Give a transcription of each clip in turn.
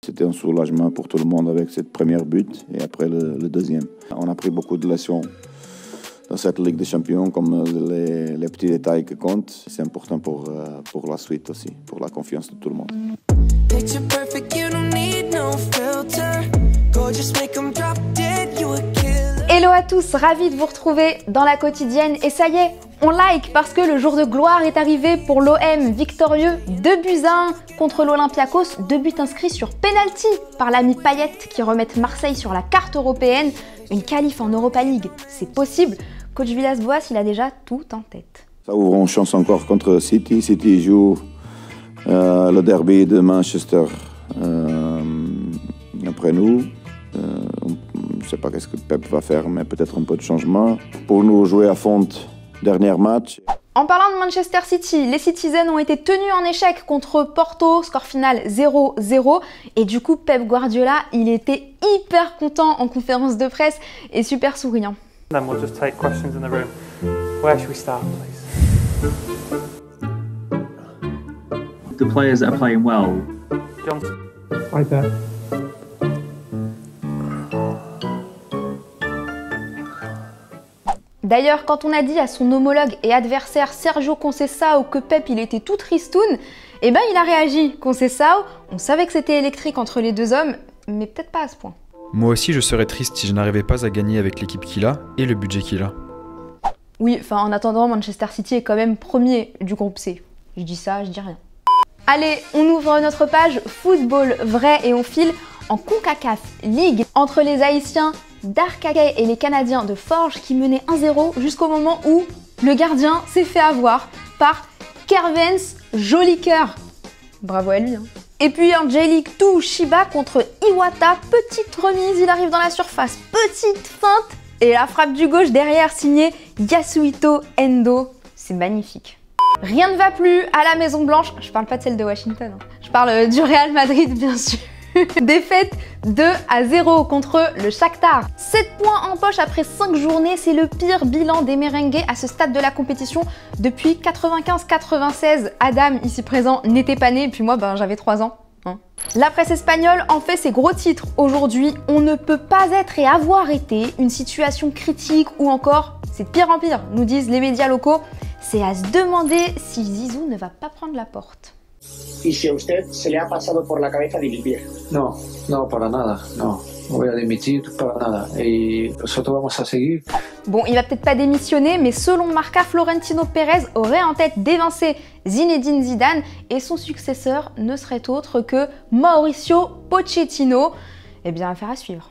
C'était un soulagement pour tout le monde avec cette première but et après le deuxième. On a pris beaucoup de leçons dans cette Ligue des Champions, comme les petits détails qui comptent. C'est important pour la suite aussi, pour la confiance de tout le monde. Hello à tous, ravi de vous retrouver dans la quotidienne. Et ça y est, on like parce que le jour de gloire est arrivé pour l'OM, victorieux 2-1 contre l'Olympiakos, 2 buts inscrits sur penalty par l'ami Payet qui remettent Marseille sur la carte européenne. Une qualif en Europa League, c'est possible. Coach Villas-Boas, il a déjà tout en tête. Ça ouvre une chance encore contre City. City joue le derby de Manchester après nous. Je ne sais pas ce que Pep va faire, mais peut-être un peu de changement. Pour nous jouer à fond, dernier match. En parlant de Manchester City, les Citizens ont été tenus en échec contre Porto, score final 0-0. Et du coup, Pep Guardiola, il était hyper content en conférence de presse et super souriant. Then we'll just take questions in the room. Where should we start, please? The players that are playing well. John. Right there. D'ailleurs, quand on a dit à son homologue et adversaire Sergio Conceição que Pep il était tout tristoun, eh ben il a réagi. Conceição, on savait que c'était électrique entre les deux hommes, mais peut-être pas à ce point. Moi aussi je serais triste si je n'arrivais pas à gagner avec l'équipe qu'il a et le budget qu'il a. Oui, enfin en attendant, Manchester City est quand même premier du groupe C. Je dis ça, je dis rien. Allez, on ouvre notre page football vrai et on file en CONCACAF League entre les Haïtiens d'Arcagay et les Canadiens de Forges qui menaient 1-0 jusqu'au moment où le gardien s'est fait avoir par Kervens Jolicoeur. Bravo à lui. Et puis un J-League 2 Shiba contre Iwata, petite remise, il arrive dans la surface, petite feinte et la frappe du gauche derrière signée Yasuhito Endo. C'est magnifique. Rien ne va plus à la Maison Blanche, je parle pas de celle de Washington, je parle du Real Madrid bien sûr. Défaite 2-0 contre le Shakhtar. 7 points en poche après 5 journées, c'est le pire bilan des merengues à ce stade de la compétition depuis 95-96. Adam, ici présent, n'était pas né, et puis moi, j'avais 3 ans. La presse espagnole en fait ses gros titres. Aujourd'hui, on ne peut pas être et avoir été une situation critique ou encore, c'est de pire en pire, nous disent les médias locaux. C'est à se demander si Zizou ne va pas prendre la porte. ¿Y si a usted se le ha pasado por la cabeza dimitir? No, no, para nada, no. No voy a dimitir para nada. Y nosotros vamos a seguir. Bon, il va peut-être pas démissionner, mais selon Marca, Florentino Pérez aurait en tête d'évincer Zinedine Zidane et son successeur ne serait autre que Mauricio Pochettino. Eh bien, affaire à suivre.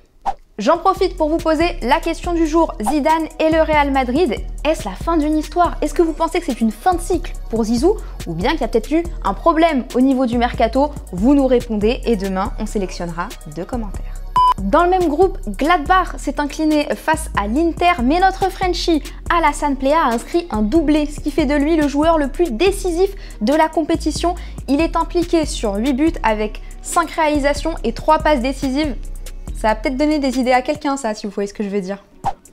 J'en profite pour vous poser la question du jour. Zidane et le Real Madrid, est-ce la fin d'une histoire? Est-ce que vous pensez que c'est une fin de cycle pour Zizou? Ou bien qu'il y a peut-être eu un problème au niveau du mercato? Vous nous répondez et demain, on sélectionnera 2 commentaires. Dans le même groupe, Gladbach s'est incliné face à l'Inter, mais notre Frenchie, Alassane Plea, a inscrit un doublé, ce qui fait de lui le joueur le plus décisif de la compétition. Il est impliqué sur 8 buts avec 5 réalisations et 3 passes décisives. Ça va peut-être donner des idées à quelqu'un, ça, si vous voyez ce que je veux dire.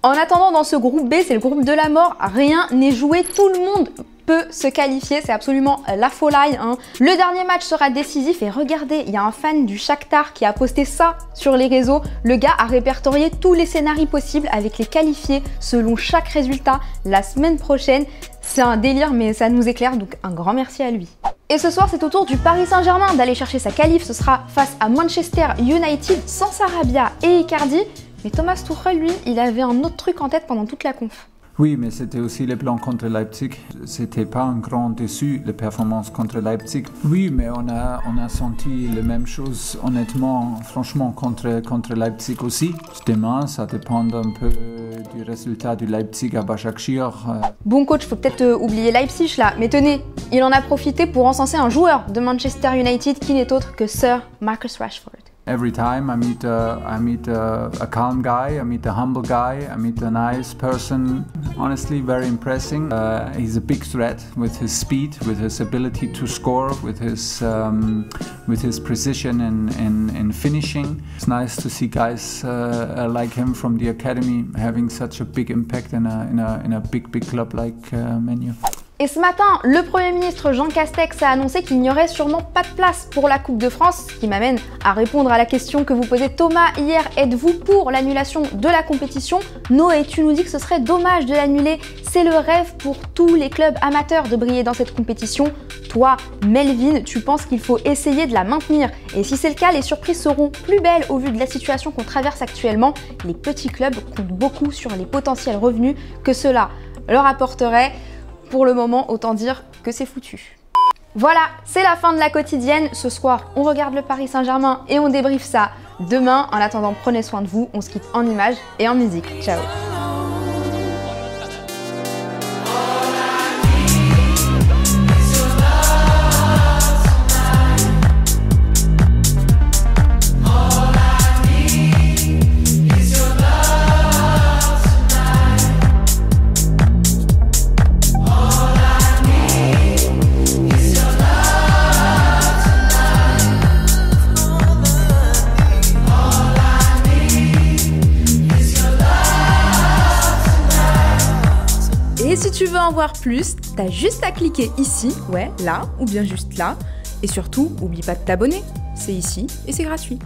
En attendant, dans ce groupe B, c'est le groupe de la mort, rien n'est joué, tout le monde peut se qualifier, c'est absolument la folie. Le dernier match sera décisif et regardez, il y a un fan du Shakhtar qui a posté ça sur les réseaux. Le gars a répertorié tous les scénarios possibles avec les qualifiés selon chaque résultat la semaine prochaine. C'est un délire, mais ça nous éclaire, donc un grand merci à lui. Et ce soir, c'est au tour du Paris Saint-Germain d'aller chercher sa qualif. Ce sera face à Manchester United sans Sarabia et Icardi. Mais Thomas Tuchel, lui, il avait un autre truc en tête pendant toute la conf. Oui, mais c'était aussi le plan contre Leipzig. C'était pas un grand déçu, la performance contre Leipzig. Oui, mais on a senti la même chose, honnêtement, franchement, contre Leipzig aussi. Demain, ça dépend un peu du résultat du Leipzig à Başakşehir. Bon coach, faut peut-être oublier Leipzig là, mais tenez, il en a profité pour encenser un joueur de Manchester United qui n'est autre que Sir Marcus Rashford. Every time I meet a calm guy, I meet a humble guy, I meet a nice person. Honestly, very impressing. He's a big threat with his speed, with his ability to score, with his precision in finishing. It's nice to see guys like him from the academy having such a big impact in a big club like Man U. Et ce matin, le Premier ministre Jean Castex a annoncé qu'il n'y aurait sûrement pas de place pour la Coupe de France, ce qui m'amène à répondre à la question que vous posez Thomas hier. Êtes-vous pour l'annulation de la compétition? Noé, tu nous dis que ce serait dommage de l'annuler. C'est le rêve pour tous les clubs amateurs de briller dans cette compétition. Toi, Melvin, tu penses qu'il faut essayer de la maintenir. Et si c'est le cas, les surprises seront plus belles au vu de la situation qu'on traverse actuellement. Les petits clubs comptent beaucoup sur les potentiels revenus que cela leur apporterait. Pour le moment, autant dire que c'est foutu. Voilà, c'est la fin de la quotidienne. Ce soir, on regarde le Paris Saint-Germain et on débriefe ça demain. En attendant, prenez soin de vous. On se quitte en images et en musique. Ciao. Et si tu veux en voir plus, t'as juste à cliquer ici, ouais, là, ou bien juste là. Et surtout, oublie pas de t'abonner. C'est ici et c'est gratuit.